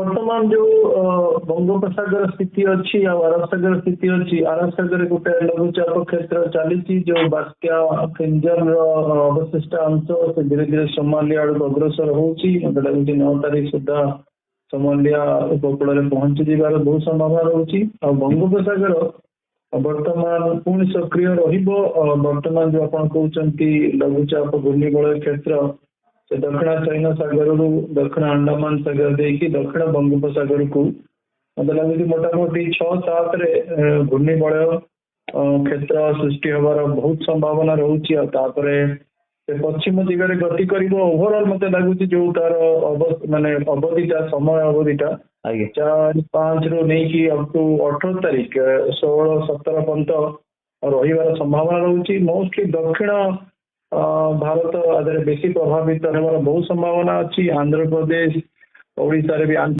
ବର୍ତ୍ତମାନ ଯୋଉ ବଙ୍ଗୋପସାଗର ସ୍ଥିତି ଅଛି ଆଉ ଆରବ ସାଗର ସ୍ଥିତି ଅଛି। ଆରବ ସାଗରରେ ଗୋଟେ ଲଘୁଚାପ କ୍ଷେତ୍ର ଚାଲିଛି। ଯୋଉ ବାତ୍ୟା ଫିଞ୍ଜର ଅବଶିଷ୍ଟ ଅଂଶ ସେ ଧୀରେ ଧୀରେ ସୋମାଲିଆ ଆଡକୁ ଅଗ୍ରସର ହଉଛି। ମତେ ଲାଗୁଛି 9 ତାରିଖ ସୁଦ୍ଧା ସୋମାଲିଆ ଉପକୂଳରେ ପହଞ୍ଚି ଯିବାର ବହୁତ ସମ୍ଭାବନା ରହୁଛି। ଆଉ ବଙ୍ଗୋପସାଗର ବର୍ତ୍ତମାନ ପୁଣି ସକ୍ରିୟ ରହିବ। ବର୍ତ୍ତମାନ ଯୋଉ ଆପଣ କହୁଛନ୍ତି ଲଘୁଚାପ ଘୂର୍ଣ୍ଣିବଳୟ କ୍ଷେତ୍ର ସେ ଦକ୍ଷିଣ ଚୀନ ସାଗରରୁ ଦକ୍ଷିଣ ଆଣ୍ଡାମାନ ସାଗର ଦେଇକି ଦକ୍ଷିଣ ବଙ୍ଗୋପସାଗରକୁ ମତେ ଲାଗୁଛି ମୋଟାମୋଟି 6-7ରେ ଘୂର୍ଣ୍ଣିବଳୟ କ୍ଷେତ୍ର ସୃଷ୍ଟି ହେବାର ବହୁତ ସମ୍ଭାବନା ରହୁଛି। ଆଉ ତାପରେ ସେ ପଶ୍ଚିମ ଦିଗରେ ଗତି କରିବ। ଓଭରଅଲ୍ ମତେ ଲାଗୁଛି ଯୋଉ ତାର ମାନେ ଅବଧିଟା ସମୟ ଅବଧିଟା 4-5 ରୁ ନେଇକି ଅପ୍ ଟୁ 18 ତାରିଖ 16-17 ପର୍ଯ୍ୟନ୍ତ ରହିବାର ସମ୍ଭାବନା ରହୁଛି। ମୋଷ୍ଟଲି ଦକ୍ଷିଣ ଭାରତ ଆଦେହରେ ବେଶୀ ପ୍ରଭାବିତ ହେବାର ବହୁତ ସମ୍ଭାବନା ଅଛି। ଆନ୍ଧ୍ରପ୍ରଦେଶ, ଓଡ଼ିଶାରେ ବି